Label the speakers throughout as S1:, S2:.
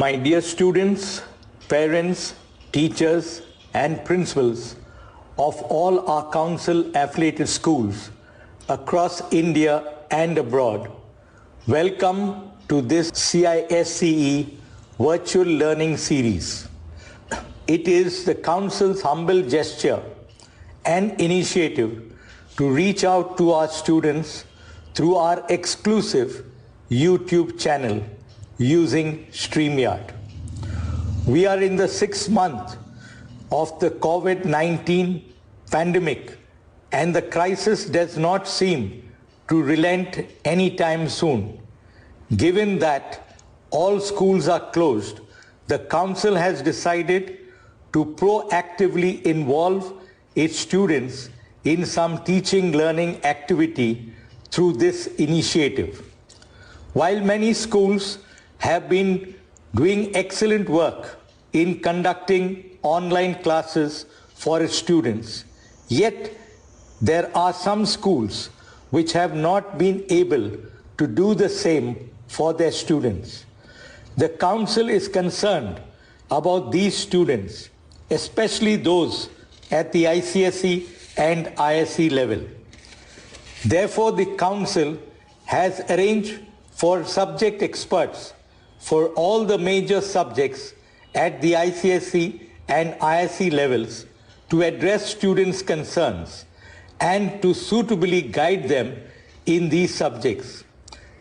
S1: My dear students, parents, teachers, and principals of all our council affiliated schools across India and abroad, welcome to this CISCE virtual learning series. It is the council's humble gesture and initiative to reach out to our students through our exclusive YouTube channel using StreamYard. We are in the 6th month of the COVID-19 pandemic, and the crisis does not seem to relent anytime soon. Given that all schools are closed, the Council has decided to proactively involve its students in some teaching learning activity through this initiative. While many schools have been doing excellent work in conducting online classes for its students, yet there are some schools which have not been able to do the same for their students. The Council is concerned about these students, especially those at the ICSE and ISE level. Therefore, the Council has arranged for subject experts for all the major subjects at the ICSE and ISE levels to address students' concerns and to suitably guide them in these subjects.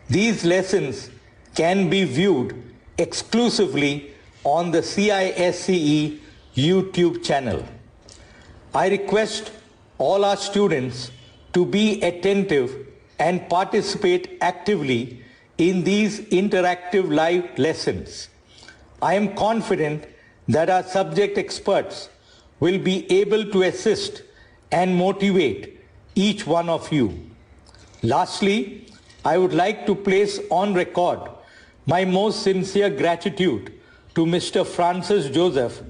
S1: These lessons can be viewed exclusively on the CISCE YouTube channel. I request all our students to be attentive and participate actively in these interactive live lessons. I am confident that our subject experts will be able to assist and motivate each one of you. Lastly, I would like to place on record my most sincere gratitude to Mr. Francis Joseph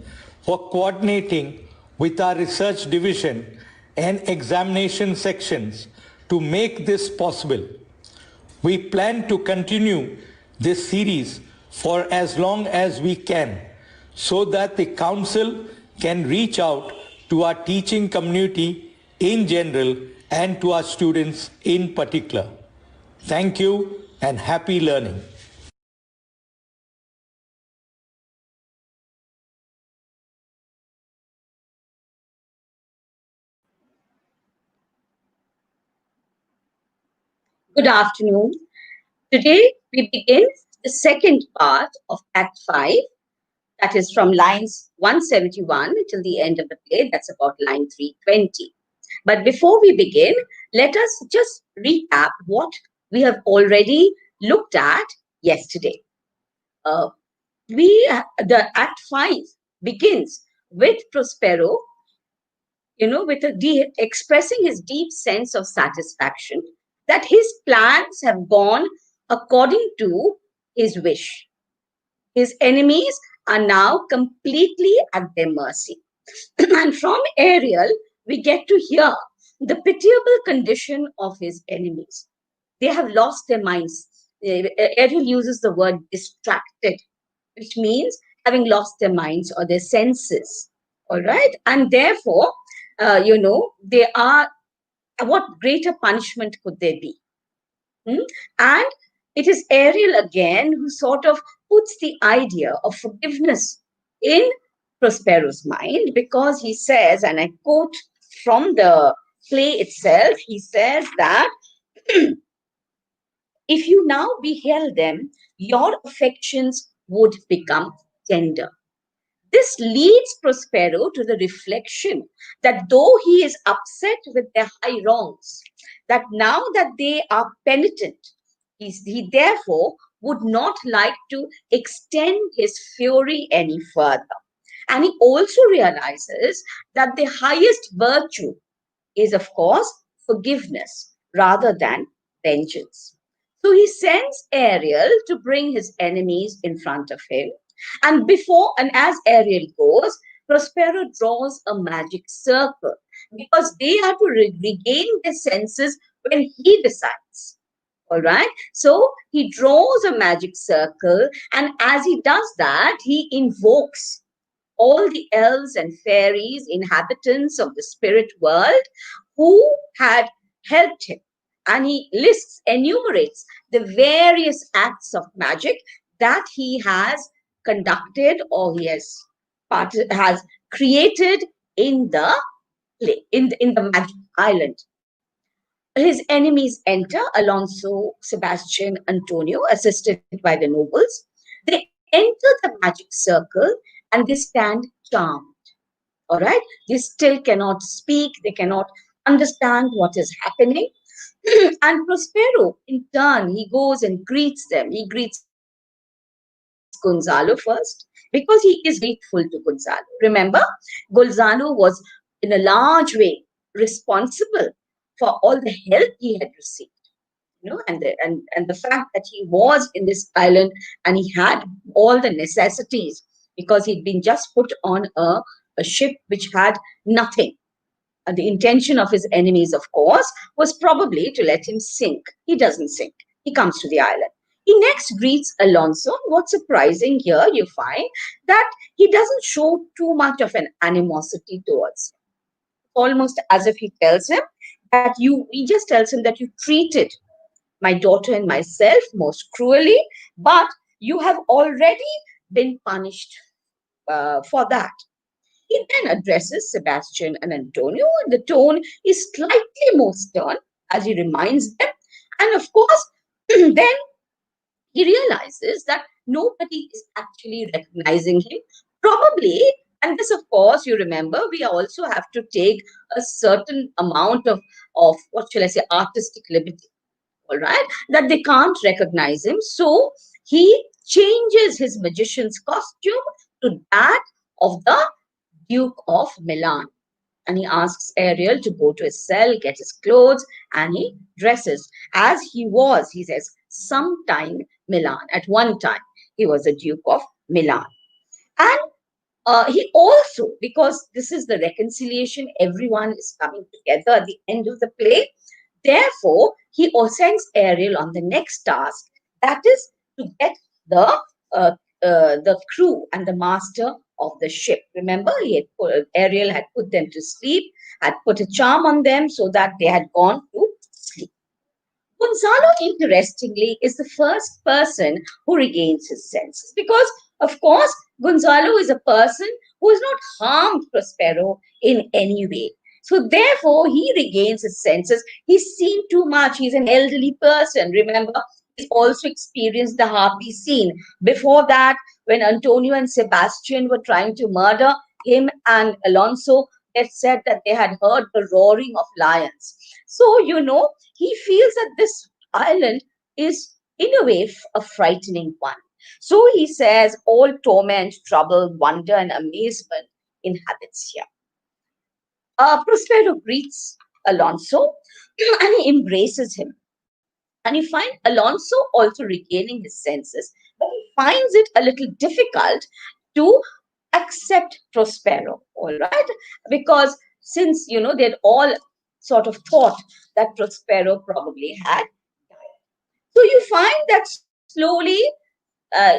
S1: for coordinating with our research division and examination sections to make this possible. We plan to continue this series for as long as we can so that the Council can reach out to our teaching community in general and to our students in particular. Thank you and happy learning.
S2: Good afternoon. Today we begin the second part of Act 5, that is from lines 171 till the end of the play, that's about line 320. But before we begin, let us just recap what we have already looked at yesterday. The Act 5 begins with Prospero, with expressing his deep sense of satisfaction that his plans have gone according to his wish. His enemies are now completely at their mercy. And from Ariel, we get to hear the pitiable condition of his enemies. They have lost their minds. Ariel uses the word distracted, which means having lost their minds or their senses. All right. And therefore, they are, what greater punishment could there be? And it is Ariel again who sort of puts the idea of forgiveness in Prospero's mind, because he says, and I quote from the play itself, he says that if you now beheld them, your affections would become tender. This leads Prospero to the reflection that though he is upset with their high wrongs, that now that they are penitent, he therefore would not like to extend his fury any further. And he also realizes that the highest virtue is, of course, forgiveness rather than vengeance. So he sends Ariel to bring his enemies in front of him. And as Ariel goes, Prospero draws a magic circle because they are to regain their senses when he decides. All right. So he draws a magic circle, and as he does that, he invokes all the elves and fairies, inhabitants of the spirit world, who had helped him. And he enumerates the various acts of magic that he has conducted or has created in the magic island. His enemies enter, Alonso, Sebastian, Antonio, assisted by the nobles. They enter the magic circle and they stand charmed. All right? They still cannot speak, they cannot understand what is happening. And Prospero, in turn, he goes and greets them. He greets Gonzalo first because he is grateful to Gonzalo. Remember, Gonzalo was in a large way responsible for all the help he had received. And the fact that he was in this island and he had all the necessities because he'd been just put on a ship which had nothing. And the intention of his enemies, of course, was probably to let him sink. He doesn't sink. He comes to the island. He next greets Alonso. What's surprising here, you find that he doesn't show too much of an animosity towards him. Almost as if he tells him he just tells him that you treated my daughter and myself most cruelly, but you have already been punished for that. He then addresses Sebastian and Antonio, and the tone is slightly more stern as he reminds them. And of course, then he realizes that nobody is actually recognizing him. Probably, and this, of course, you remember, we also have to take a certain amount of what shall I say, artistic liberty, all right, that they can't recognize him. So he changes his magician's costume to that of the Duke of Milan. And he asks Ariel to go to his cell, get his clothes, and he dresses as he was, he says, sometime Milan. At one time, he was a Duke of Milan. And he also, because this is the reconciliation, everyone is coming together at the end of the play. Therefore, he sends Ariel on the next task, that is to get the uh, the crew and the master of the ship. Remember, Ariel had put them to sleep, had put a charm on them so that they had gone to sleep. Gonzalo, interestingly, is the first person who regains his senses because, of course, Gonzalo is a person who has not harmed Prospero in any way. So, therefore, he regains his senses. He's seen too much. He's an elderly person. Remember, he's also experienced the harpy scene. Before that, when Antonio and Sebastian were trying to murder him and Alonso, they said that they had heard the roaring of lions. So, he feels that this island is, in a way, a frightening one. So he says, all torment, trouble, wonder, and amazement inhabits here. Prospero greets Alonso and he embraces him. And you find Alonso also regaining his senses, but he finds it a little difficult to accept Prospero, all right? Because since, they'd all sort of thought that Prospero probably had died. So you find that slowly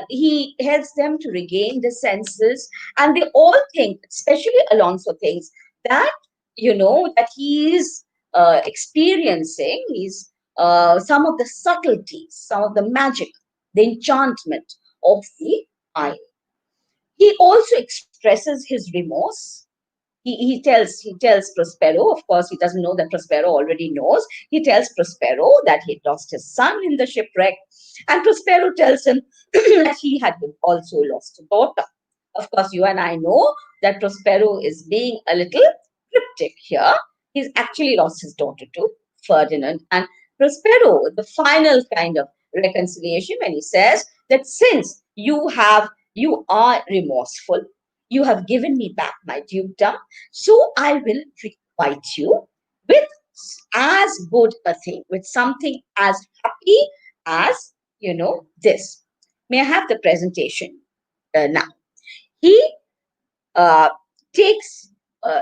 S2: he helps them to regain the senses, and they all think, especially Alonso thinks that that he is experiencing some of the subtleties, some of the magic, the enchantment of the eye. He also expresses his remorse. He tells Prospero, of course, he doesn't know that Prospero already knows. He tells Prospero that he lost his son in the shipwreck, and Prospero tells him that he had also lost a daughter. Of course, you and I know that Prospero is being a little cryptic here. He's actually lost his daughter to Ferdinand, and Prospero, the final kind of reconciliation, when he says that since you are remorseful, you have given me back my dukedom, so I will requite you with as good a thing, with something as happy as, this. May I have the presentation now? He uh, takes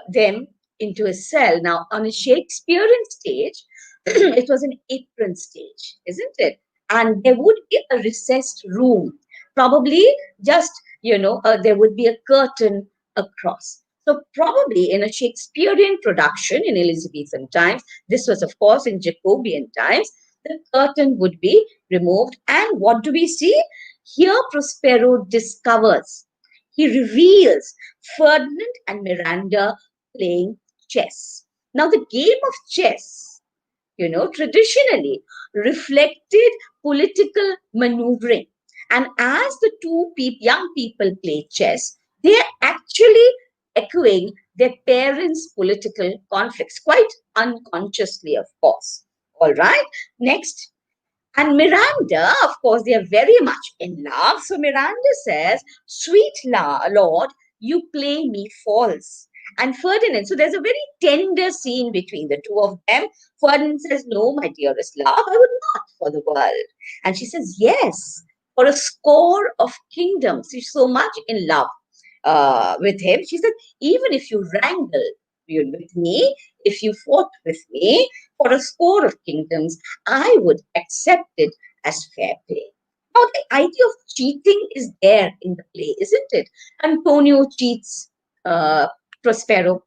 S2: them into his cell. Now, on a Shakespearean stage, It was an apron stage, isn't it? And there would be a recessed room, probably just, there would be a curtain across. So, probably in a Shakespearean production in Elizabethan times, this was, of course, in Jacobean times, the curtain would be removed. And what do we see? Here, Prospero discovers, he reveals Ferdinand and Miranda playing chess. Now, the game of chess, traditionally reflected political maneuvering. And as the young people play chess, they are actually echoing their parents' political conflicts, quite unconsciously, of course. All right, next. And Miranda, of course, they are very much in love. So Miranda says, "Sweet Lord, you play me false." And Ferdinand, so there's a very tender scene between the two of them. Ferdinand says, "No, my dearest love, I would not for the world." And she says, "Yes, for a score of kingdoms." She's so much in love with him. She said, "Even if you wrangle with me, if you fought with me for a score of kingdoms, I would accept it as fair play." Now, the idea of cheating is there in the play, isn't it? Antonio cheats uh, Prospero.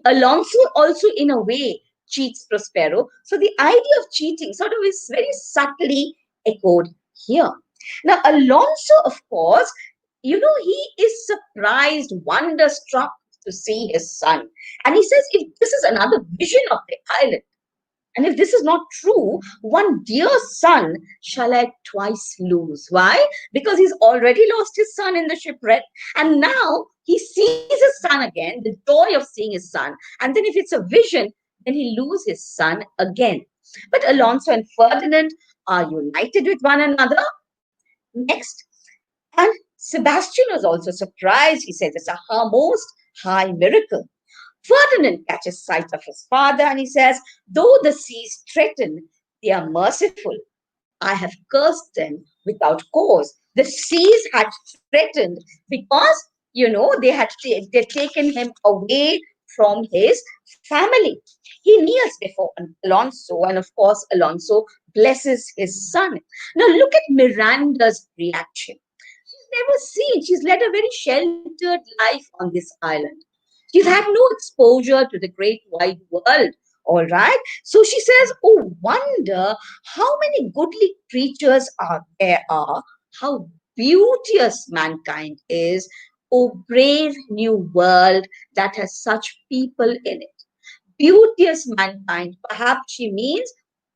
S2: Alonso also, in a way, cheats Prospero. So the idea of cheating sort of is very subtly echoed here. Now, Alonso, of course, he is surprised, wonderstruck to see his son. And he says, if this is another vision of the island, and if this is not true, one dear son shall I twice lose. Why? Because he's already lost his son in the shipwreck. And now he sees his son again, the joy of seeing his son. And then if it's a vision, then he loses his son again. But Alonso and Ferdinand are united with one another. Next. And Sebastian was also surprised. He says it's a most high miracle. Ferdinand catches sight of his father and he says, "Though the seas threaten, they are merciful. I have cursed them without cause." The seas had threatened because, they'd taken him away from his family. He kneels before Alonso, and of course, Alonso blesses his son. Now, look at Miranda's reaction. Never seen. She's led a very sheltered life on this island. She's had no exposure to the great wide world. All right. So she says, "Oh, wonder how many goodly creatures are, how beauteous mankind is. Oh, brave new world that has such people in it." Beauteous mankind, perhaps she means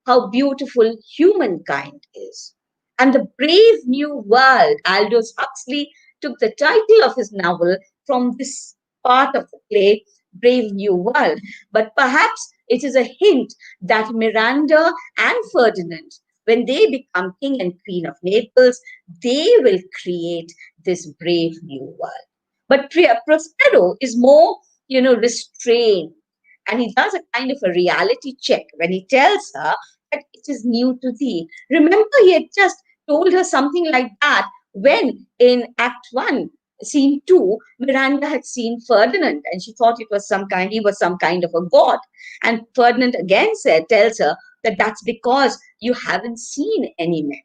S2: how beautiful humankind is. And the brave new world, Aldous Huxley took the title of his novel from this part of the play, Brave New World. But perhaps it is a hint that Miranda and Ferdinand, when they become king and queen of Naples, they will create this brave new world. But Prospero is more, restrained, and he does a kind of a reality check when he tells her that it is new to thee. Remember, he had just told her something like that when in Act 1, Scene 2, Miranda had seen Ferdinand and she thought he was some kind of a god. And Ferdinand again tells her that that's because you haven't seen any men.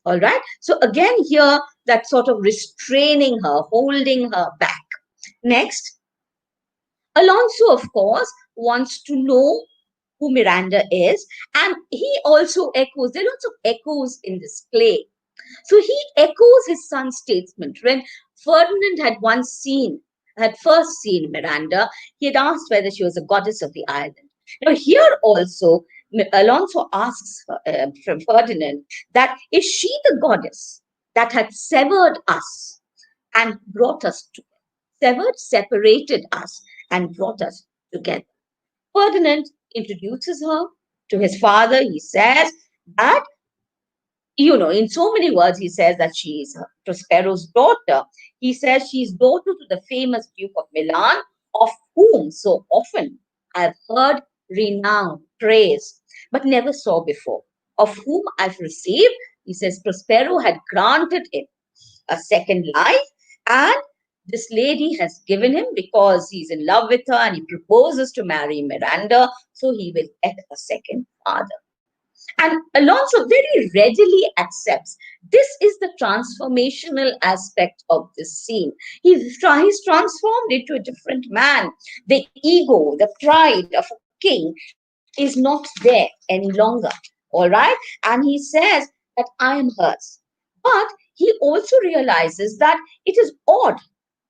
S2: All right. So again, here, that sort of restraining her, holding her back. Next, Alonso, of course, wants to know who Miranda is, and he also echoes, there are lots of echoes in this play. So he echoes his son's statement. When Ferdinand had first seen Miranda, he had asked whether she was a goddess of the island. Now, here also, Alonso asks from Ferdinand that is she the goddess that had severed us and brought us together? Separated us and brought us together. Ferdinand introduces her to his father. He says that, in so many words, he says that she is Prospero's daughter. He says she is daughter to the famous Duke of Milan, of whom so often I've heard renown, praise, but never saw before. Of whom I've received, he says, Prospero had granted him a second life, and this lady has given him because he's in love with her and he proposes to marry Miranda. so he will get a second father. And Alonso very readily accepts. This is the transformational aspect of this scene. He's transformed into a different man. The ego, the pride of a king is not there any longer. All right? And he says that I am hers. But he also realizes that it is odd,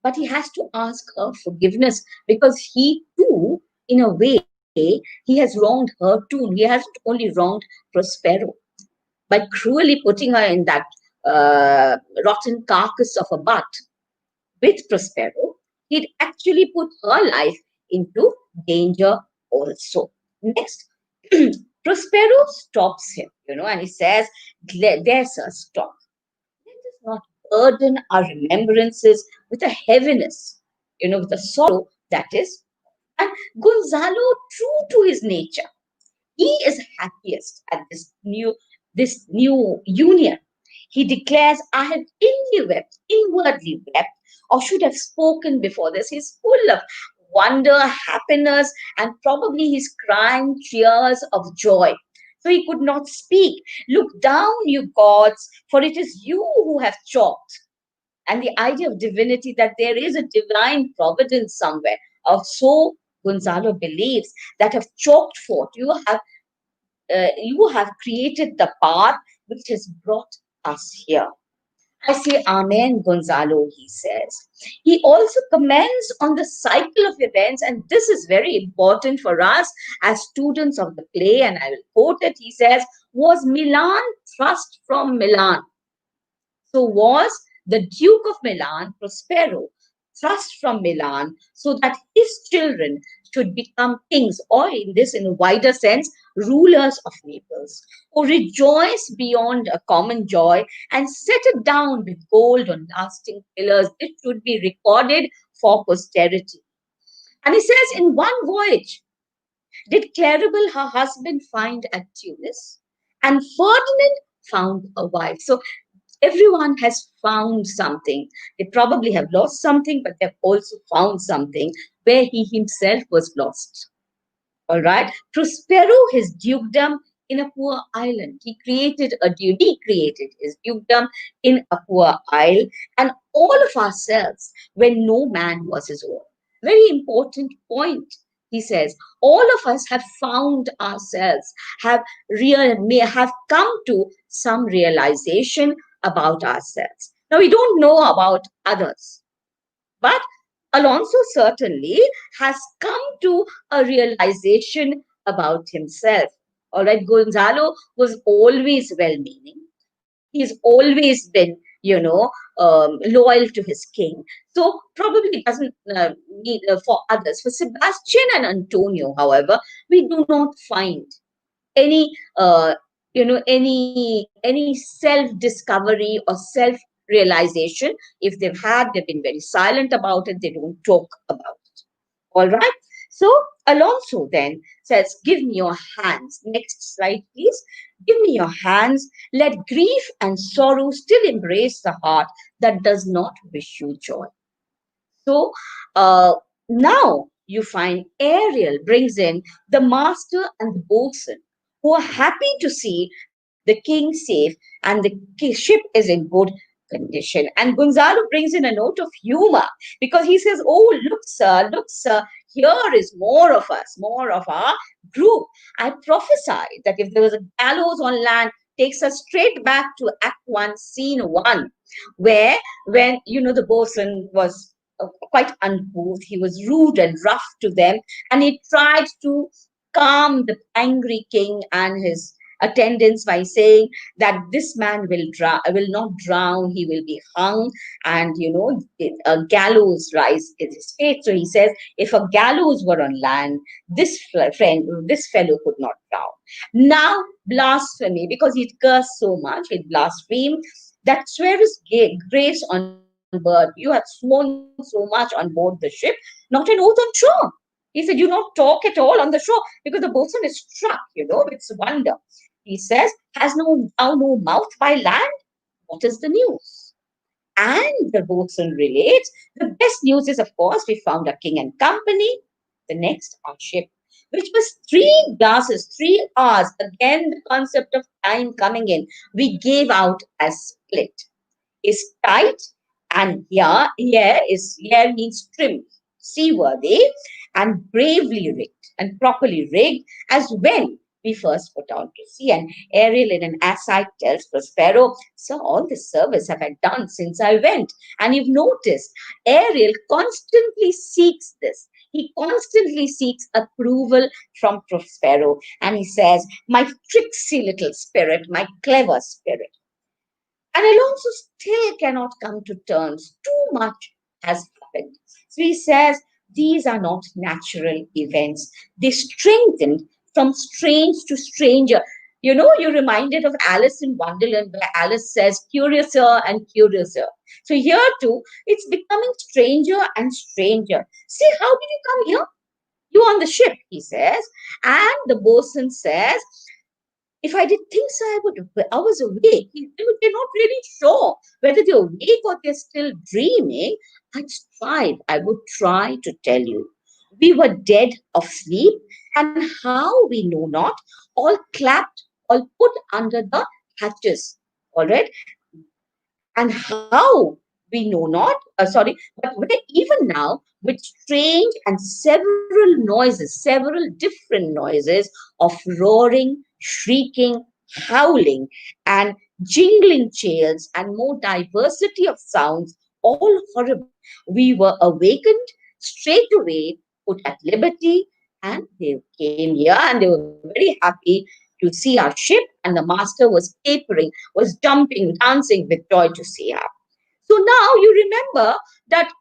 S2: but he has to ask her forgiveness because he too, in a way, he has wronged her too. He hasn't only wronged Prospero by cruelly putting her in that rotten carcass of a butt with Prospero. He'd actually put her life into danger also. Next, Prospero stops him, and he says, "There, sir, stop. Let us not burden our remembrances with a heaviness, with a sorrow that is." And Gonzalo, true to his nature, he is happiest at this new union. He declares, "I have inwardly wept, or should have spoken before this." He's full of wonder, happiness, and probably he's crying tears of joy. So he could not speak. "Look down, you gods, for it is you who have chalked." And the idea of divinity, that there is a divine providence somewhere, or so Gonzalo believes, that have chalked forth. You have created the path which has brought us here. I say, Amen, Gonzalo, he says. He also comments on the cycle of events, and this is very important for us as students of the play, and I will quote it. He says, "Was Milan thrust from Milan? So was the Duke of Milan, Prospero, thrust from Milan so that his children should become kings, or in a wider sense, rulers of Naples, who rejoice beyond a common joy and set it down with gold on lasting pillars. It should be recorded for posterity." And he says, in one voyage, did Claribel her husband find at Tunis, and Ferdinand found a wife. So everyone has found something. They probably have lost something, but they've also found something where he himself was lost. All right. Prospero, his dukedom in a poor island. He created his dukedom in a poor isle, and all of ourselves when no man was his own. Very important point. He says, all of us have found ourselves, may have come to some realization about ourselves. Now we don't know about others, but Alonso certainly has come to a realization about himself. All right, Gonzalo was always well meaning. He's always been, loyal to his king. So probably doesn't need for others. For Sebastian and Antonio, however, we do not find any any self discovery or self realization. If they've been very silent about it. They don't talk about it. All right. So Alonso then says, "Give me your hands." Next slide, please. "Give me your hands. Let grief and sorrow still embrace the heart that does not wish you joy." So now you find Ariel brings in the master and the boatswain, who are happy to see the king safe and the ship is in good condition. And Gonzalo brings in a note of humor because he says, "Oh, look, sir, here is more of us, more of our group. I prophesied that if there was a gallows on land, takes us straight back to Act 1, Scene 1, where when, the bosun was quite uncouth. He was rude and rough to them, and he tried to calm the angry king and his attendants by saying that this man will not drown, he will be hung, and a gallows rise is his fate. So he says, if a gallows were on land, this fellow could not drown. Now blasphemy, because he'd cursed so much, he'd blasphemed, that swearest grace on board. You had sworn so much on board the ship, not an oath on shore. He said, "You not talk at all on the shore," because the boatswain is struck, with wonder. He says, "Has thou no mouth by land? What is the news?" And the boatswain relates, the best news is, of course, we found a king and company. The next, our ship. which was 3 glasses, 3 hours. Again, the concept of time coming in. We gave out as split. Is tight, and here means trim, seaworthy, and bravely rigged and properly rigged as when we first put out to sea. And Ariel in an aside tells Prospero, "So all the service have I done since I went." And you've noticed Ariel constantly seeks this. He constantly seeks approval from Prospero. And he says, "My tricksy little spirit, my clever spirit." And Alonso still cannot come to terms. Too much has happened. So he says these are not natural events. They strengthened from strange to stranger. You're reminded of Alice in Wonderland, where Alice says curiouser and curiouser. So here too, it's becoming stranger and stranger. See, how did you come here? You on the ship, he says. And the bosun says, if I did think so, I was awake. They're not really sure whether they're awake or they're still dreaming. I would try to tell you. We were dead of sleep, and how we know not, all clapped, all put under the hatches. All right. And how we know not, but even now, with strange and several different noises of roaring, shrieking, howling, and jingling chains, and more diversity of sounds, all horrible. We were awakened straight away, put at liberty, and they came here and they were very happy to see our ship, and the master was capering, was jumping, dancing with joy to see her. So now you remember that,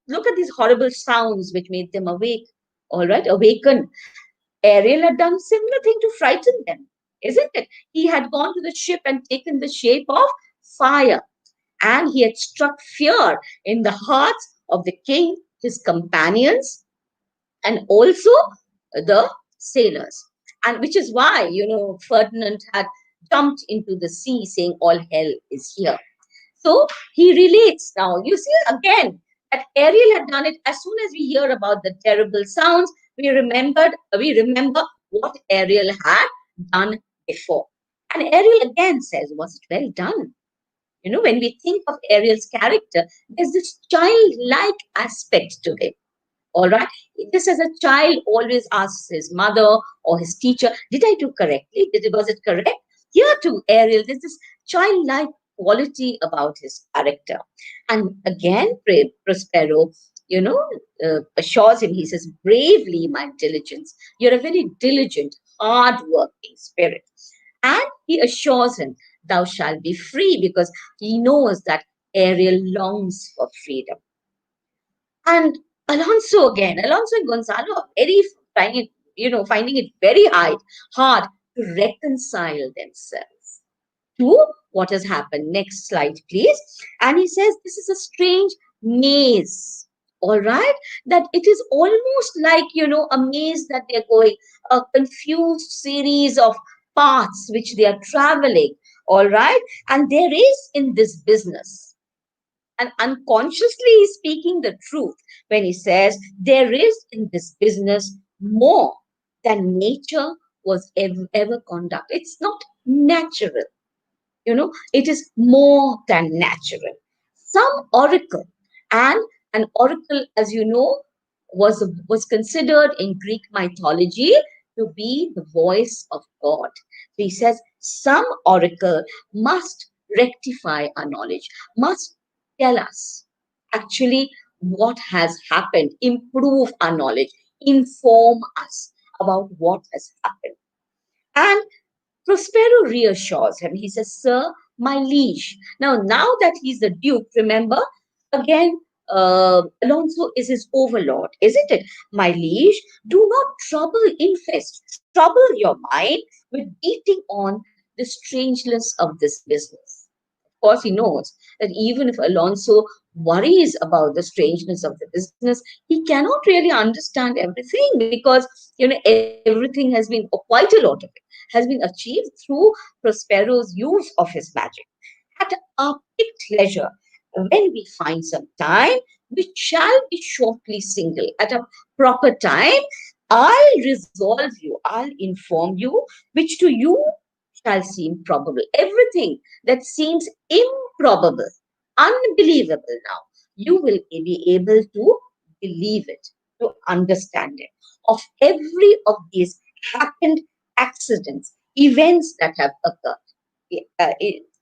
S2: look at these horrible sounds which made them awake. All right, awaken. Ariel had done a similar thing to frighten them, isn't it? He had gone to the ship and taken the shape of fire, and he had struck fear in the hearts of the king, his companions, and also the sailors. And which is why, Ferdinand had jumped into the sea saying, "All hell is here." So he relates now. You see again that Ariel had done it. As soon as we hear about the terrible sounds, we remember what Ariel had done before. And Ariel again says, "Was it well done?" When we think of Ariel's character, there's this childlike aspect to it. All right. Just as a child always asks his mother or his teacher, "Did I do correctly? Was it correct?" Here too, Ariel, there's this childlike quality about his character. And again, Prospero, assures him, he says, "Bravely, my diligence. You're a very diligent, hard-working spirit." And he assures him, "Thou shalt be free," because he knows that Ariel longs for freedom. And Alonso and Gonzalo are very finding it very hard to reconcile themselves to what has happened. Next slide, please. And he says this is a strange maze. All right, that it is almost like a maze that they're going, a confused series of paths which they are traveling. All right, and there is in this business, and unconsciously he's speaking the truth when he says there is in this business more than nature was ever conduct. It's not natural, it is more than natural. Some oracle, and an oracle, as you know, was considered in Greek mythology to be the voice of God. So he says some oracle must rectify our knowledge, must tell us actually what has happened, improve our knowledge, inform us about what has happened. And Prospero reassures him. He says, "Sir, my liege." Now that he's the Duke, remember, again, Alonso is his overlord, isn't it? "My liege, do not trouble your mind with beating on the strangeness of this business." Of course, he knows that even if Alonso worries about the strangeness of the business, he cannot really understand everything, because everything has been, or quite a lot of it, has been achieved through Prospero's use of his magic. At our picked leisure, when we find some time, we shall be shortly single at a proper time. I'll resolve you, I'll inform you, which to you shall seem probable. Everything that seems improbable, unbelievable now, you will be able to believe it, to understand it. Of every of these happened accidents, events that have occurred.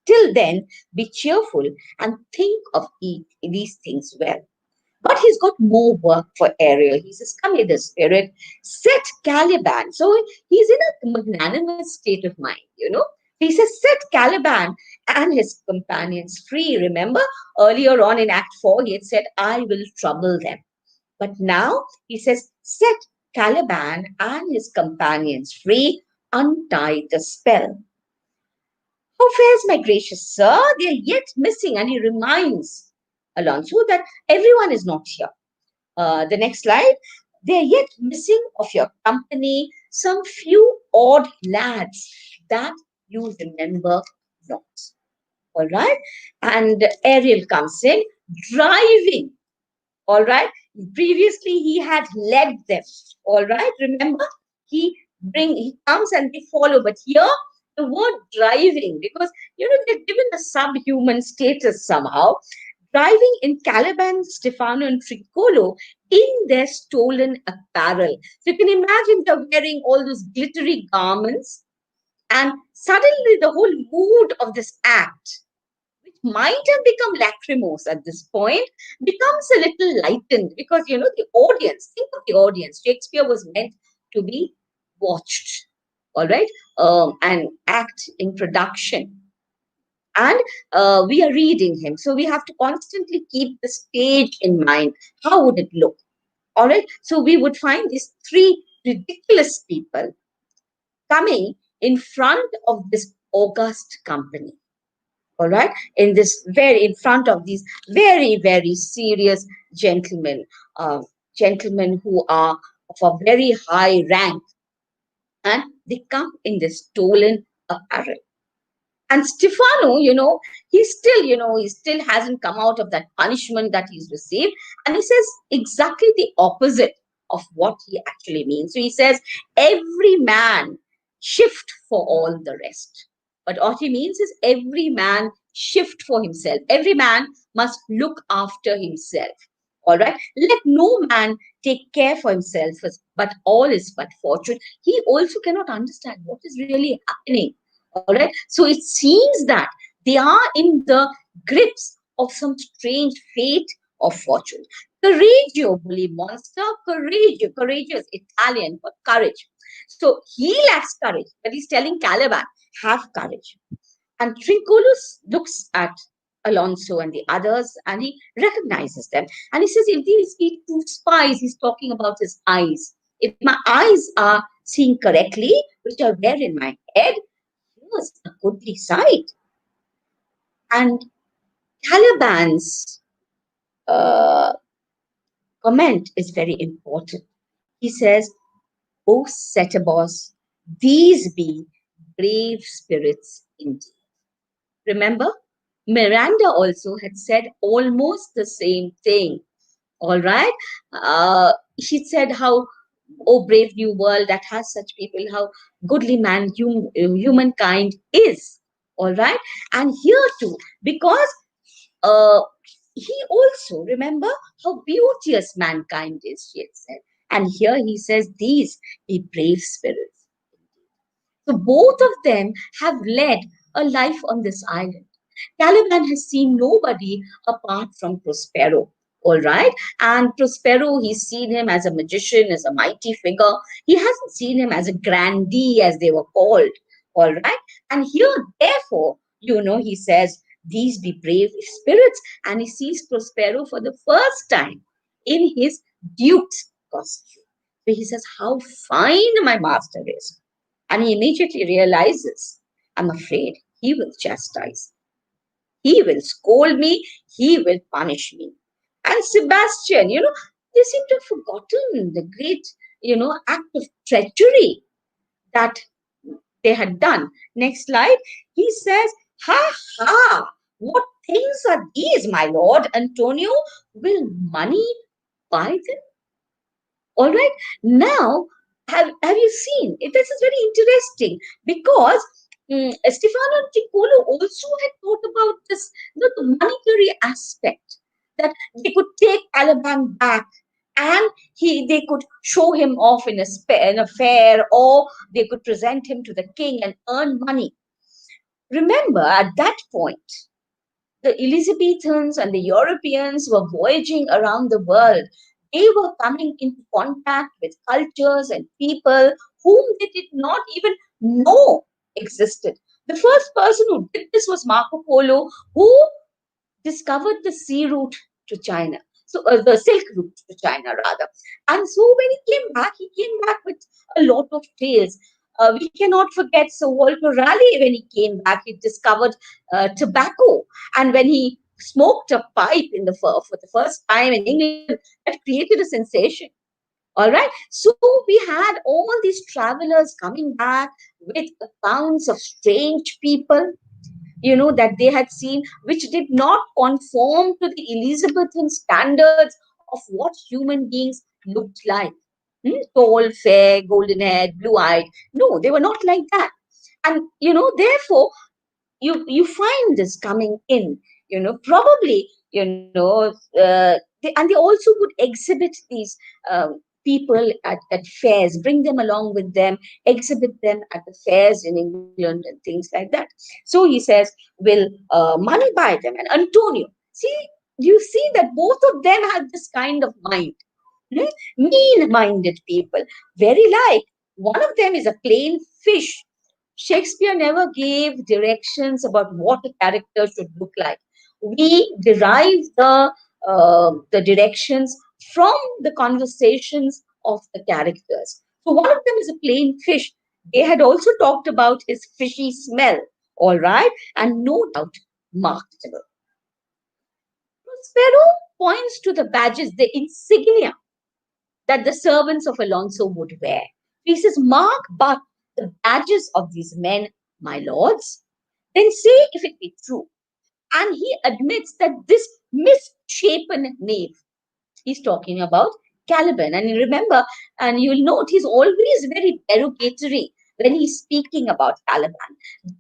S2: Till then, be cheerful and think of these things well. But he's got more work for Ariel. He says, come hither, spirit, set Caliban. So he's in a magnanimous state of mind, He says, set Caliban and his companions free. Remember, earlier on in Act 4, he had said, I will trouble them. But now he says, set Caliban and his companions free, untie the spell. How fares my gracious sir? They are yet missing. And he reminds Alonso that everyone is not here. The next slide. They are yet missing of your company some few odd lads that you remember not. All right. And Ariel comes in driving. All right. Previously, he had led them. All right. Remember, he comes and they follow. But here, the word driving, because they're given a subhuman status somehow, driving in Caliban, Stefano, and Trincolo in their stolen apparel. So you can imagine they're wearing all those glittery garments, and suddenly the whole mood of this act, which might have become lachrymose at this point, becomes a little lightened because, the audience, think of the audience. Shakespeare was meant to be watched, all right, and act in production. And we are reading him. So we have to constantly keep the stage in mind. How would it look? All right. So we would find these three ridiculous people coming in front of this august company. All right. In front of these very, very serious gentlemen, gentlemen who are of a very high rank, and they come in this stolen apparel. And Stefano, he still hasn't come out of that punishment that he's received. And he says exactly the opposite of what he actually means. So he says, every man shift for all the rest. But what he means is every man shift for himself. Every man must look after himself. All right. Let no man take care for himself, but all is but fortune. He also cannot understand what is really happening. All right. So it seems that they are in the grips of some strange fate of fortune. Coraggio, bully monster, courageous, courageous, Italian for courage. So he lacks courage, but he's telling Caliban, have courage. And Trincolus looks at Alonso and the others and he recognizes them. And he says, if these be two spies, he's talking about his eyes. If my eyes are seeing correctly, which are there in my head, was a goodly sight. And Caliban's uh, comment is very important. He says, O Setebos, these be brave spirits indeed. Remember, Miranda also had said almost the same thing. All right. She said how, oh, brave new world that has such people, how goodly humankind is. All right. And here too, because uh, he also, remember how beauteous mankind is, she had said. And here he says, these be brave spirits. So both of them have led a life on this island. Caliban has seen nobody apart from Prospero. All right. And Prospero, he's seen him as a magician, as a mighty figure. He hasn't seen him as a grandee, as they were called. All right. And here, therefore, he says, these be brave spirits. And he sees Prospero for the first time in his duke's costume. So he says, how fine my master is. And he immediately realizes, I'm afraid he will chastise. He will scold me. He will punish me. And Sebastian, they seem to have forgotten the great, act of treachery that they had done. Next slide. He says, ha ha, what things are these, my lord Antonio? Will money buy them? All right. Now, Have you seen it? This is very interesting because Stefano Ticolo also had thought about this, the monetary aspect, that they could take Caliban back and they could show him off in in a fair, or they could present him to the king and earn money. Remember, at that point, the Elizabethans and the Europeans were voyaging around the world. They were coming into contact with cultures and people whom they did not even know existed. The first person who did this was Marco Polo, who discovered the sea route to China. So the Silk Route to China, rather. And so when he came back with a lot of tales. We cannot forget Sir Walter Raleigh. When he came back, he discovered tobacco, and when he smoked a pipe for the first time in England, that created a sensation. All right. So we had all these travelers coming back with accounts of strange people, that they had seen, which did not conform to the Elizabethan standards of what human beings looked like. Tall, fair, golden haired, blue eyed. No, they were not like that. And, therefore, you find this coming in, probably, and they also would exhibit these people at fairs, bring them along with them, exhibit them at the fairs in England and things like that. So he says, will money buy them? And Antonio, see, you see that both of them have this kind of mind, mean minded people, very like. One of them is a plain fish. Shakespeare never gave directions about what a character should look like. We derive the directions from the conversations of the characters. So one of them is a plain fish. They had also talked about his fishy smell, all right, and no doubt marketable. Prospero points to the badges, the insignia that the servants of Alonso would wear. He says, mark but the badges of these men, my lords, then say if it be true. And he admits that this misshapen knave, he's talking about Caliban. And you remember, and you'll note he's always very derogatory when he's speaking about Caliban.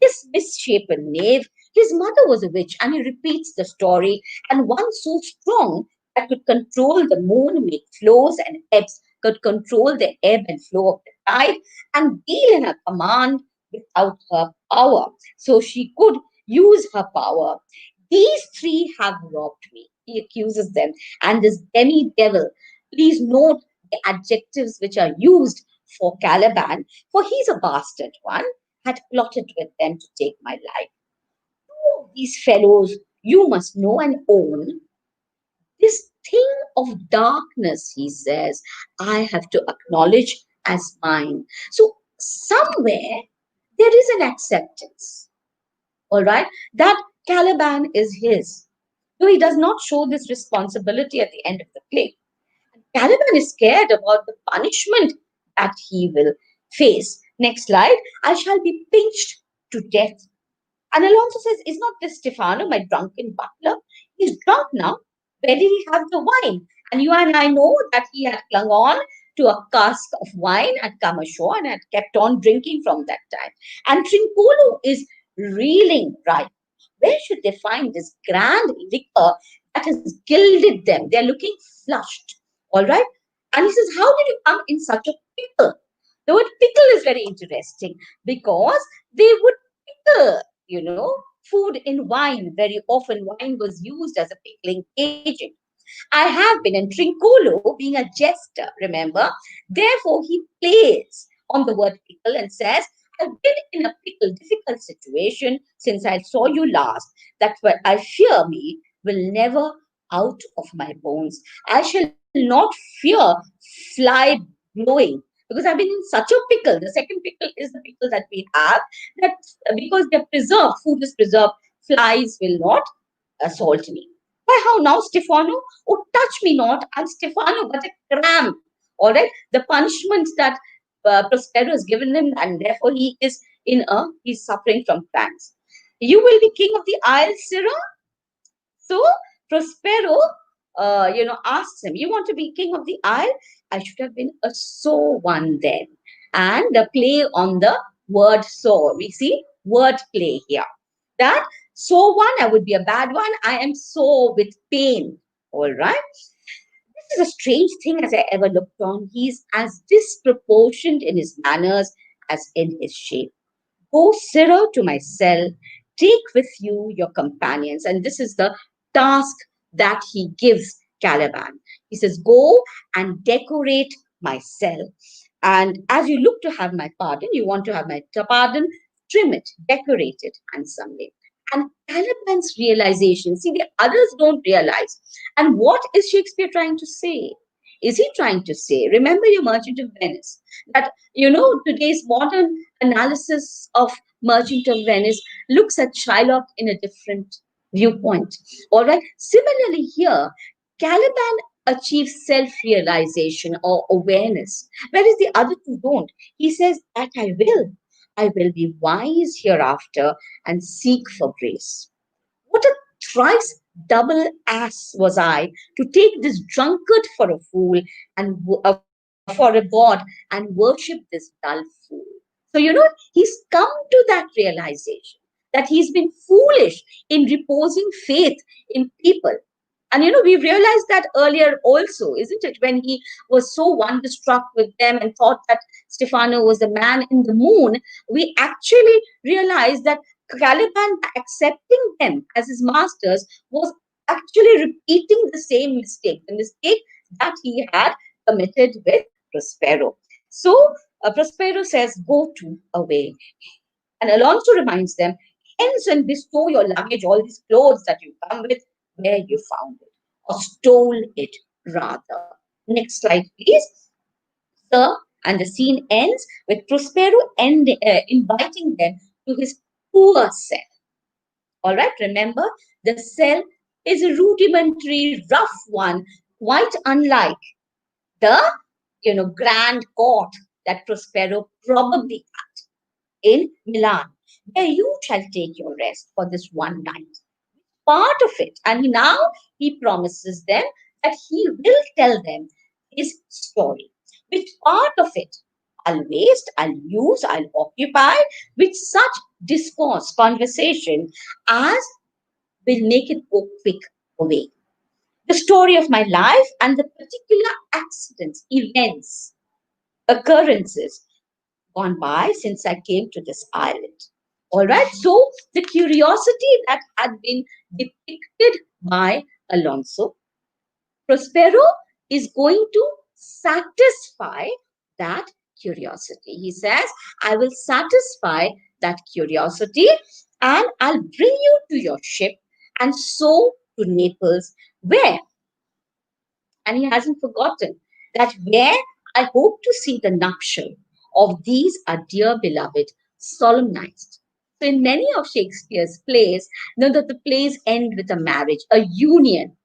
S2: This misshapen knave, his mother was a witch, and he repeats the story, and one so strong that could control the moon, make flows and ebbs, could control the ebb and flow of the tide, and deal in her command without her power. So she could use her power. These three have robbed me, he accuses them. And this demi devil, please note the adjectives which are used for Caliban, for he's a bastard one, had plotted with them to take my life. Two of these fellows, you must know and own, this thing of darkness, he says, I have to acknowledge as mine. So, somewhere there is an acceptance, all right, that Caliban is his. So, he does not show this responsibility at the end of the play. Caliban is scared about the punishment that he will face. Next slide. I shall be pinched to death. And Alonso says, is not this Stefano, my drunken butler? He's drunk now. Where did he have the wine? And you and I know that he had clung on to a cask of wine at Camacho and had kept on drinking from that time. And Trincolo is reeling, right? Where should they find this grand liquor that has gilded them? They're looking flushed, all right? And he says, how did you come in such a pickle? The word pickle is very interesting because they would pickle, food in wine. Very often, wine was used as a pickling agent. I have been, and Trincolo, being a jester, remember, therefore he plays on the word pickle and says, I've been in a pickle, difficult situation since I saw you last, that what I fear me will never out of my bones. I shall not fear fly blowing, because I've been in such a pickle. The second pickle is the pickle that we have, that because they're preserved, food is preserved, flies will not assault me. Why, how now, Stefano? Oh, touch me not. I'm Stefano, but a cramp. All right. The punishment that Prospero has given him, and therefore he's suffering from cramps. You will be king of the Isle, Sirrah. So Prospero, asks him, you want to be king of the Isle? I should have been a so one then. and the play on the word so. We see word play here. That so one, I would be a bad one. I am so with pain. All right. This is a strange thing as I ever looked on. He's as disproportioned in his manners as in his shape. Go, Cyril, to my cell, take with you your companions. And this is the task that he gives Caliban. He says, go and decorate my cell. And as you look to have my pardon, you want to have my pardon, trim it, decorate it handsomely. And Caliban's realization, see, the others don't realize. And what is Shakespeare trying to say? Is he trying to say, remember your Merchant of Venice, that, today's modern analysis of Merchant of Venice looks at Shylock in a different viewpoint. All right. Similarly, here, Caliban achieves self realization or awareness, whereas the other two don't. He says that I will be wise hereafter and seek for grace. What a thrice double ass was I to take this drunkard for a fool and for a god and worship this dull fool. So, he's come to that realization that he's been foolish in reposing faith in people. And we realized that earlier also, isn't it? When he was so wonderstruck with them and thought that Stefano was the man in the moon, we actually realized that Caliban, by accepting them as his masters, was actually repeating the same mistake, the mistake that he had committed with Prospero. So Prospero says, go to away. And Alonso reminds them, hence and bestow your luggage, all these clothes that you come with, where you found it, or stole it rather. Next slide, please. Sir, and the scene ends with Prospero inviting them to his poor cell. All right, remember, the cell is a rudimentary, rough one, quite unlike the grand court that Prospero probably in Milan, where you shall take your rest for this one night. Part of it. And now he promises them that he will tell them his story. Which part of it? I'll waste, I'll use, I'll occupy with such discourse, conversation as will make it go quick away. The story of my life and the particular accidents, events, occurrences gone by since I came to this island. All right. So the curiosity that had been depicted by Alonso, Prospero is going to satisfy that curiosity. He says, I will satisfy that curiosity and I'll bring you to your ship and so to Naples, where, and he hasn't forgotten, that where I hope to see the nuptial of these our dear beloved solemnized. So in many of Shakespeare's plays, that the plays end with a marriage, a union.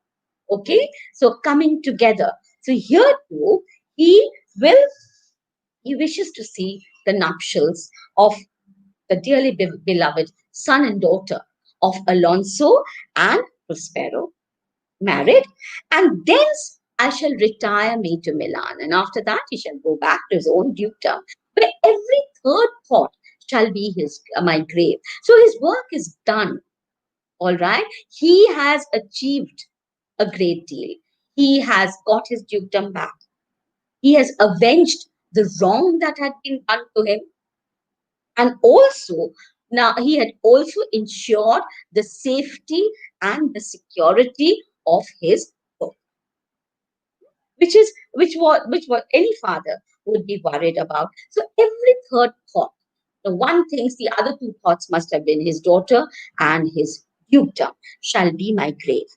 S2: Okay, so coming together. So here too, he will he wishes to see the nuptials of the dearly beloved son and daughter of Alonso and Prospero, married, and thence I shall retire me to Milan. And after that, he shall go back to his own dukedom, where every third thought shall be his my grave. So his work is done. All right. He has achieved a great deal. He has got his dukedom back. He has avenged the wrong that had been done to him. And also, now he had also ensured the safety and the security of his book, which what any father would be worried about. So every third thought, the one thinks the other two thoughts must have been his daughter and his dukedom shall be my grave.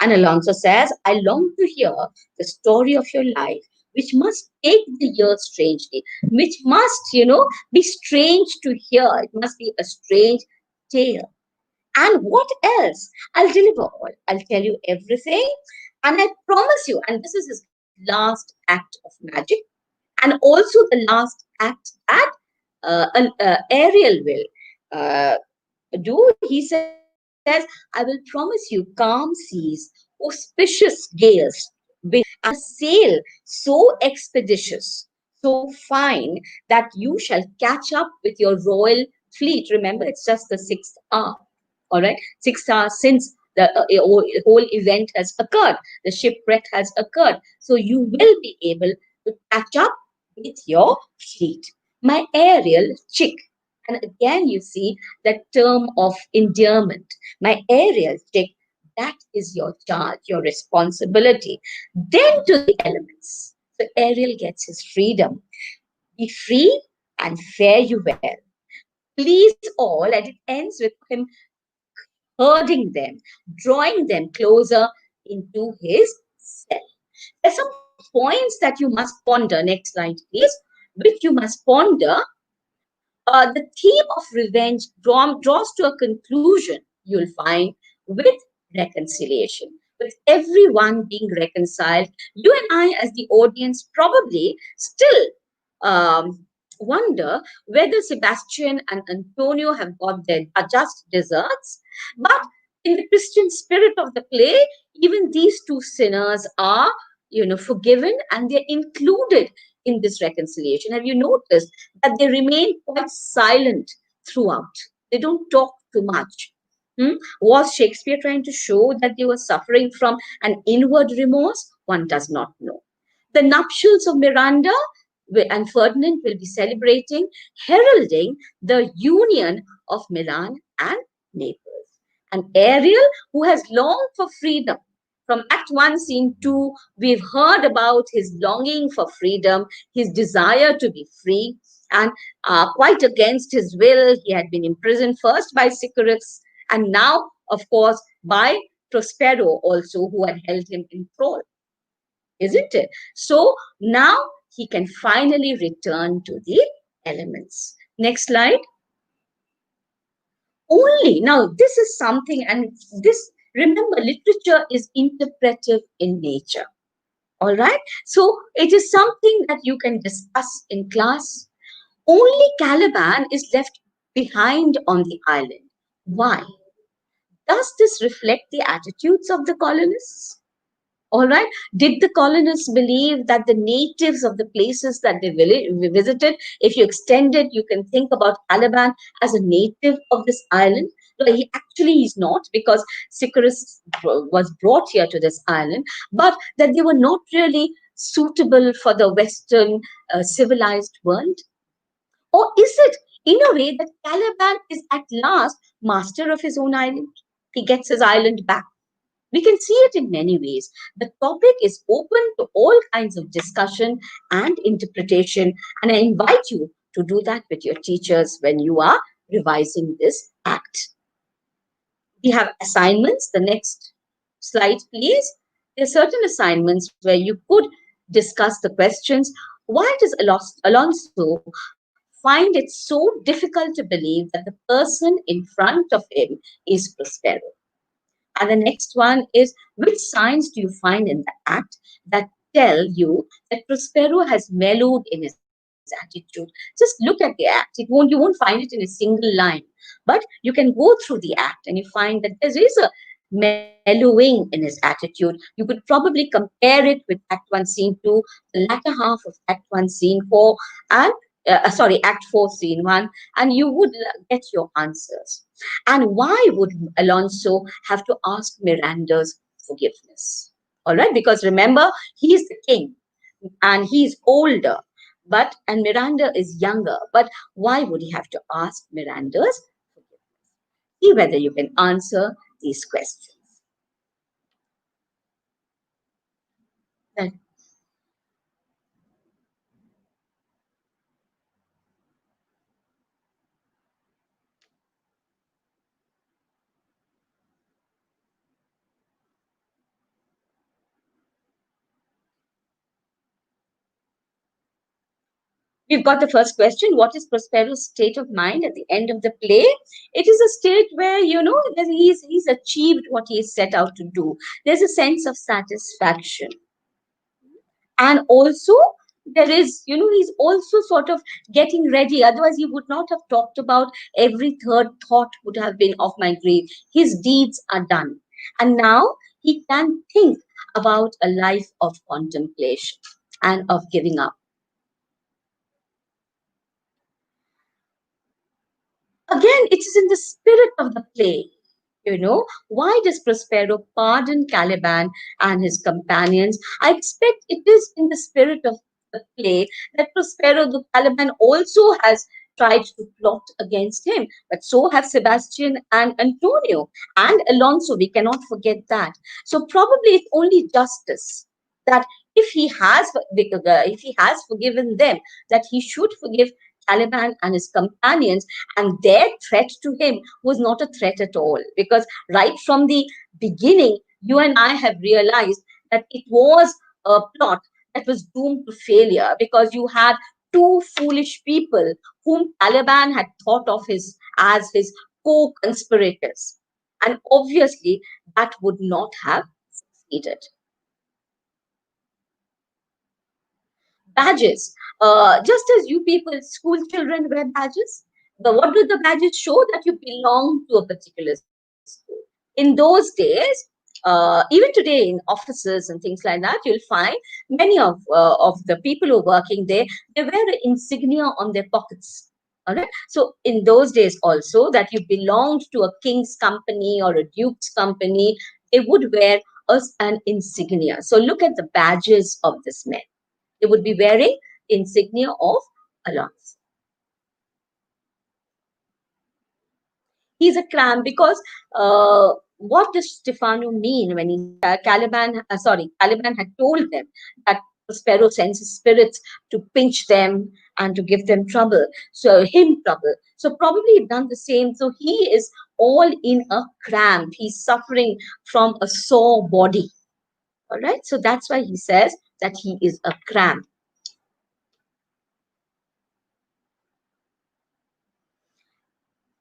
S2: And Alonso says, I long to hear the story of your life, which must take the years strangely, which must, be strange to hear. It must be a strange tale. And what else? I'll deliver all. I'll tell you everything. And I promise you, and this is his last act of magic, and also the last act that Ariel will do. He says, I will promise you calm seas, auspicious gales, and a sail so expeditious, so fine that you shall catch up with your royal fleet. Remember, it's just the sixth hour. All right, 6 hours since the whole event has occurred, the shipwreck has occurred. So you will be able to catch up with your fleet. My aerial chick. And again, you see that term of endearment. My aerial chick, that is your charge, your responsibility. Then to the elements. So Ariel gets his freedom. Be free and fare you well. Please all, and it ends with him herding them, drawing them closer into his cell. There's some points that you must ponder. Next slide, please. Which you must ponder. The theme of revenge draws to a conclusion, you'll find, with reconciliation. With everyone being reconciled, you and I, as the audience, probably still um, wonder whether Sebastian and Antonio have got their just desserts. But in the Christian spirit of the play, even these two sinners are, forgiven, and they're included in this reconciliation. Have you noticed that they remain quite silent throughout? They don't talk too much. Was Shakespeare trying to show that they were suffering from an inward remorse? One does not know. The nuptials of Miranda and Ferdinand will be celebrating, heralding the union of Milan and Naples. And Ariel, who has longed for freedom. From Act 1, Scene 2, we've heard about his longing for freedom, his desire to be free, and quite against his will, he had been imprisoned first by Sycorax, and now, of course, by Prospero also, who had held him in thrall, isn't it? So now he can finally return to the elements. Next slide. Only now, this is something, and this, remember, literature is interpretive in nature. All right. So it is something that you can discuss in class. Only Caliban is left behind on the island. Why? Does this reflect the attitudes of the colonists? All right. Did the colonists believe that the natives of the places that they visited, if you extend it, you can think about Caliban as a native of this island? No, he actually is not, because Sycorax was brought here to this island, but that they were not really suitable for the Western civilized world? Or is it, in a way, that Caliban is at last master of his own island? He gets his island back. We can see it in many ways. The topic is open to all kinds of discussion and interpretation, and I invite you to do that with your teachers when you are revising this act. We have assignments. The next slide, please. There are certain assignments where you could discuss the questions. Why does Alonso find it so difficult to believe that the person in front of him is Prospero? And the next one is, which signs do you find in the act that tell you that Prospero has mellowed in his attitude? Just look at the act. You won't find it in a single line, but you can go through the act and you find that there is a mellowing in his attitude. You could probably compare it with Act 1, Scene 2, the latter half of Act 1, Scene 4, and Act 4, Scene 1, and you would get your answers. And why would Alonso have to ask Miranda's forgiveness? All right, because remember, he's the king and he's older, and Miranda is younger. But why would he have to ask Miranda's forgiveness? See whether you can answer these questions. We've got the first question. What is Prospero's state of mind at the end of the play? It is a state where, he's achieved what he set out to do. There's a sense of satisfaction. And also, there is, he's also sort of getting ready. Otherwise, he would not have talked about every third thought would have been of my grave. His deeds are done. And now he can think about a life of contemplation and of giving up. Again, it is in the spirit of the play. Why does Prospero pardon Caliban and his companions? I expect it is in the spirit of the play that Prospero, the Caliban, also has tried to plot against him, but so have Sebastian and Antonio and Alonso. We cannot forget that. So probably it's only justice that if he has forgiven them, that he should forgive Caliban and his companions, and their threat to him was not a threat at all. Because right from the beginning, you and I have realized that it was a plot that was doomed to failure, because you had two foolish people whom Caliban had thought of as his co-conspirators. And obviously, that would not have succeeded. Badges. Just as you people, school children wear badges, what do the badges show? That you belong to a particular school. In those days, even today in offices and things like that, you'll find many of the people who are working there, they wear an insignia on their pockets. All right. So in those days also, that you belonged to a king's company or a duke's company, they would wear us an insignia. So look at the badges of this man. They would be wearing insignia of Alonso. He's a cram because what does Stefano mean when he Caliban had told them that Prospero sends his spirits to pinch them and to give them trouble, so him trouble. So probably he done the same. So he is all in a cramp. He's suffering from a sore body. All right. So that's why he says that he is a cramp.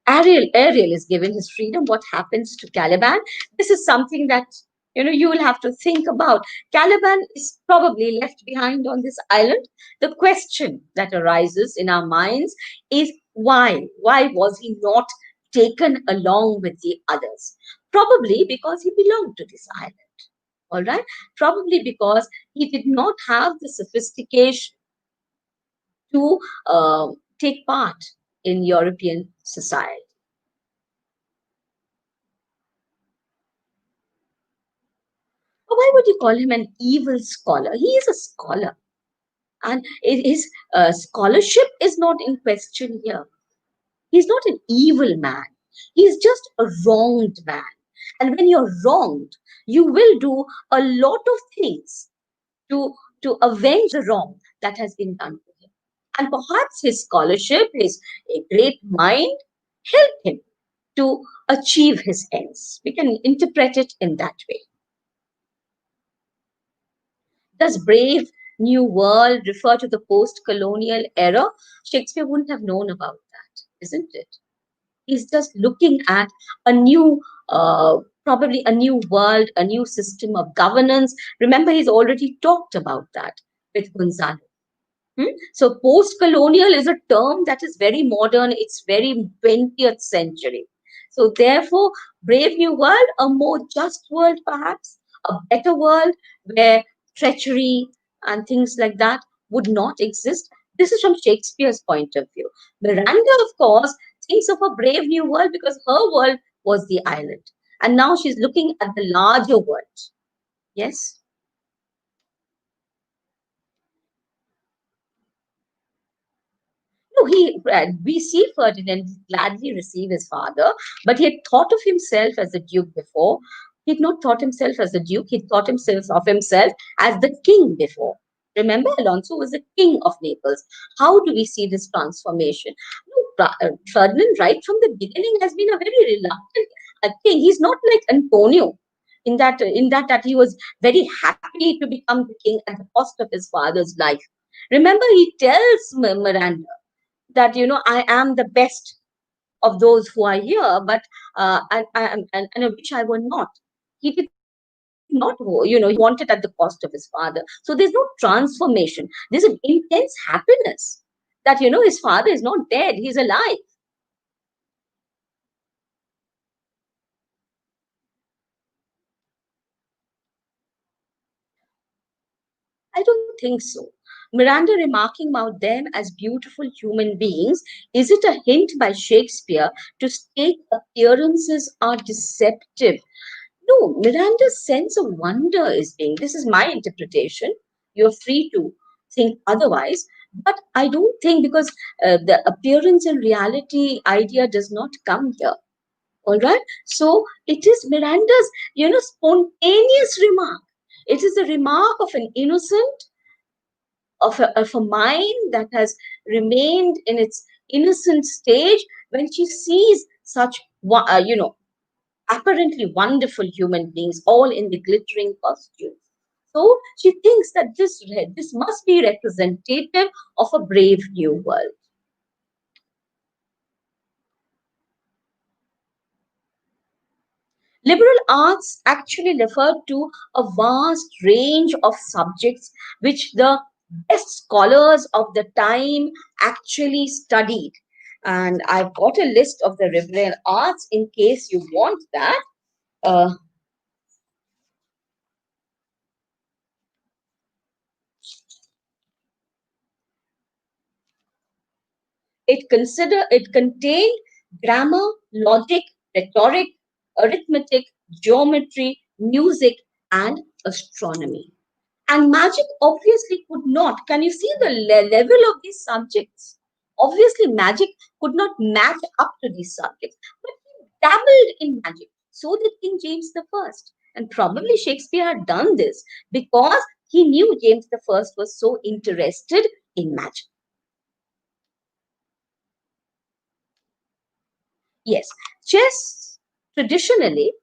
S2: Ariel is given his freedom. What happens to Caliban? This is something that you will have to think about. Caliban is probably left behind on this island. The question that arises in our minds is why? Why was he not taken along with the others? Probably because he belonged to this island. All right. Probably because he did not have the sophistication to take part in European society. Why would you call him an evil scholar? He is a scholar, and his scholarship is not in question here. He's not an evil man. He's just a wronged man. And when you're wronged, you will do a lot of things to, to avenge the wrong that has been done to him. And perhaps his scholarship, his a great mind, helped him to achieve his ends. We can interpret it in that way. Does Brave New World refer to the post colonial era? Shakespeare wouldn't have known about that, isn't it? He's just looking at a new, probably a new world, a new system of governance. Remember, he's already talked about that with Gonzalo. So post-colonial is a term that is very modern. It's very 20th century. So therefore, Brave New World, a more just world perhaps, a better world where treachery and things like that would not exist. This is from Shakespeare's point of view. Miranda, of course, thinks of a brave new world because her world was the island. And now she's looking at the larger world. Yes? No, we see Ferdinand gladly receive his father, but he had thought of himself as a duke before. He had not thought himself as a duke, he thought himself as the king before. Remember, Alonso was the king of Naples. How do we see this transformation? No, Ferdinand, right from the beginning, has been a very reluctant king. He's not like Antonio in that he was very happy to become the king at the cost of his father's life. Remember, he tells Miranda that I am the best of those who are here, but and I wish I were not. He did not, he wanted at the cost of his father. So there's no transformation. There's an intense happiness that his father is not dead; he's alive. I don't think so. Miranda remarking about them as beautiful human beings, is it a hint by Shakespeare to state appearances are deceptive? No, Miranda's sense of wonder is being, this is my interpretation. You're free to think otherwise. But I don't think, because the appearance and reality idea does not come here. All right. So it is Miranda's, spontaneous remark. It is a remark of an innocent, of a mind that has remained in its innocent stage when she sees such, apparently wonderful human beings, all in the glittering costumes. So she thinks that this must be representative of a brave new world. Liberal arts actually refer to a vast range of subjects which the best scholars of the time actually studied. And I've got a list of the liberal arts in case you want that. Uh, it contained grammar, logic, rhetoric, arithmetic, geometry, music, and astronomy. And magic obviously could not. Can you see the level of these subjects? Obviously, magic could not match up to these subjects. But he dabbled in magic. So did King James the First. And probably Shakespeare had done this because he knew James the First was so interested in magic. Yes, chess traditionally,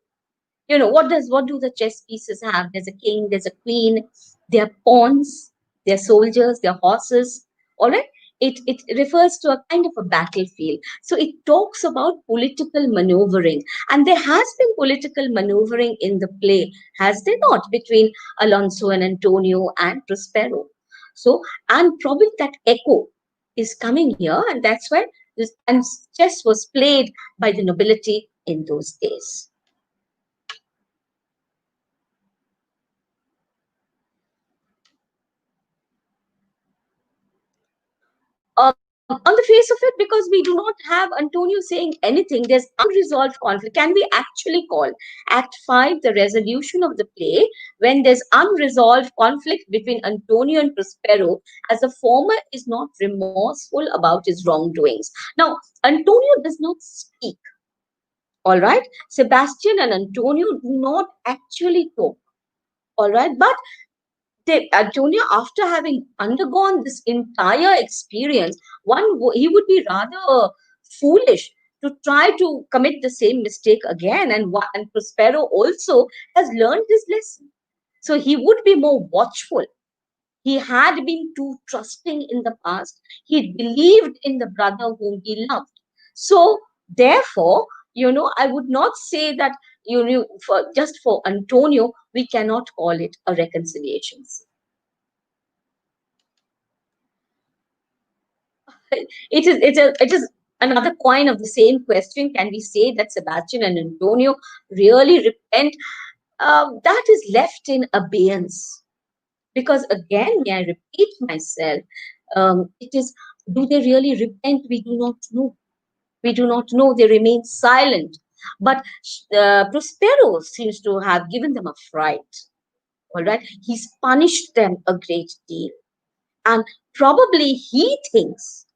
S2: what do the chess pieces have? There's a king, there's a queen, they're pawns, they're soldiers, they're horses. All right. It refers to a kind of a battlefield. So it talks about political maneuvering. And there has been political maneuvering in the play, has there not, between Alonso and Antonio and Prospero? So, and probably that echo is coming here, and that's why and chess was played by the nobility in those days. On the face of it, because we do not have Antonio saying anything, there's unresolved conflict. Can we actually call Act 5 the resolution of the play when there's unresolved conflict between Antonio and Prospero, as the former is not remorseful about his wrongdoings? Now, Antonio does not speak, all right? Sebastian and Antonio do not actually talk, all right? But Antonio, after having undergone this entire experience, he would be rather foolish to try to commit the same mistake again. And Prospero also has learned his lesson, so he would be more watchful. He had been too trusting in the past. He believed in the brother whom he loved. So, therefore, I would not say that for just for Antonio we cannot call it a reconciliation. It is another coin of the same question. Can we say that Sebastian and Antonio really repent? That is left in abeyance. Because again, may I repeat myself, it is, do they really repent? We do not know. We do not know. They remain silent. But Prospero seems to have given them a fright. All right. He's punished them a great deal. And probably he thinks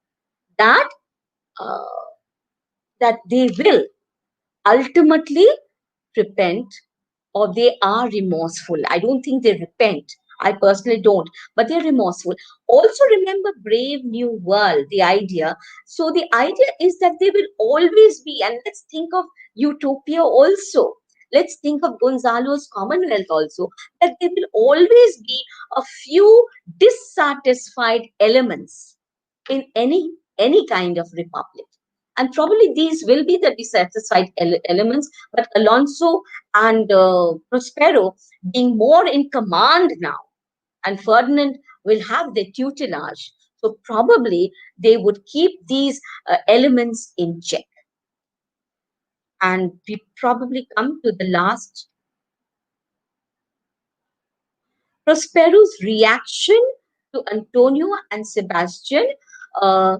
S2: that uh, they will ultimately repent, or they are remorseful. I don't think they repent. I personally don't, but they're remorseful. Also, remember Brave New World, the idea. So, the idea is that they will always be, and let's think of Utopia also. Let's think of Gonzalo's Commonwealth also, that there will always be a few dissatisfied elements in any kind of republic, and probably these will be the dissatisfied elements. But Alonso and Prospero being more in command now, and Ferdinand will have the tutelage, so probably they would keep these elements in check. And we probably come to the last, Prospero's reaction to Antonio and Sebastian, uh,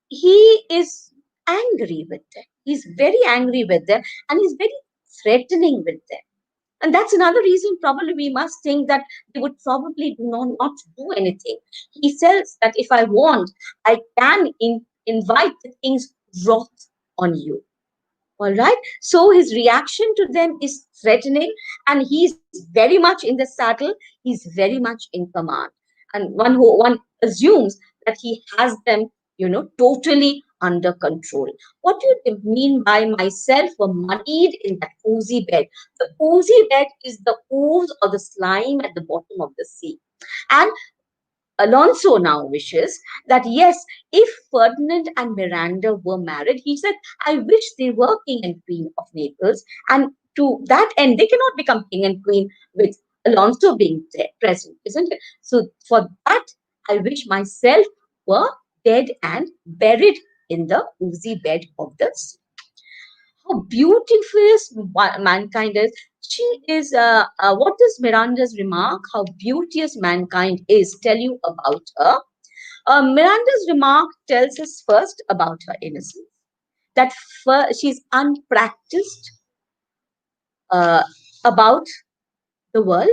S2: he is angry with them. He's very angry with them, and he's very threatening with them. And that's another reason probably we must think that they would probably not do anything. He says that if I want, I can invite the king's wrath on you. All right. So his reaction to them is threatening, and he's very much in the saddle. He's very much in command, and one assumes that he has them, totally under control. What do you mean by myself were muddied in that oozy bed? The oozy bed is the ooze or the slime at the bottom of the sea, and Alonso now wishes that yes, if Ferdinand and Miranda were married, he said, I wish they were king and queen of Naples. And to that end, they cannot become king and queen with Alonso being there, present, isn't it? So for that, I wish myself were dead and buried in the oozy bed of the sea. How beautiful mankind is. She is, what does Miranda's remark, how beauteous mankind is, tell you about her? Miranda's remark tells us first about her innocence, that she's unpracticed uh, about the world.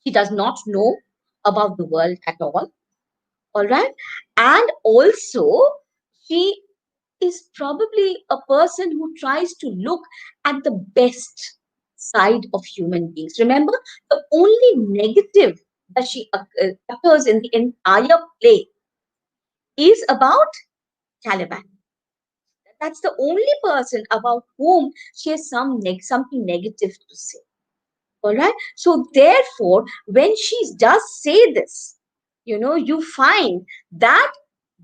S2: She does not know about the world at all right? And also, she is probably a person who tries to look at the best side of human beings. Remember, the only negative that she utters in the entire play is about Caliban. That's the only person about whom she has something negative to say. All right. So therefore, when she does say this, you find that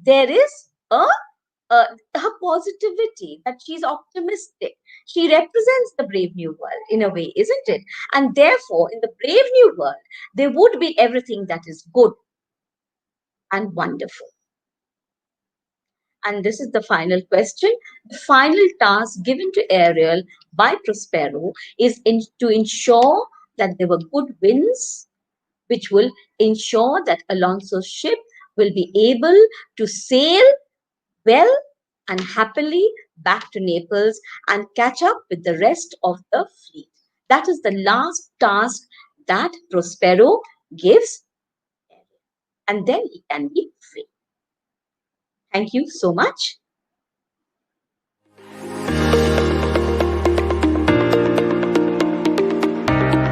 S2: there is a her positivity, that she's optimistic. She represents the brave new world in a way, isn't it? And therefore, in the brave new world, there would be everything that is good and wonderful. And this is the final question. The final task given to Ariel by Prospero is to ensure that there were good winds, which will ensure that Alonso's ship will be able to sail well and happily back to Naples and catch up with the rest of the fleet. That is the last task that Prospero gives, and then he can be free. Thank you so much.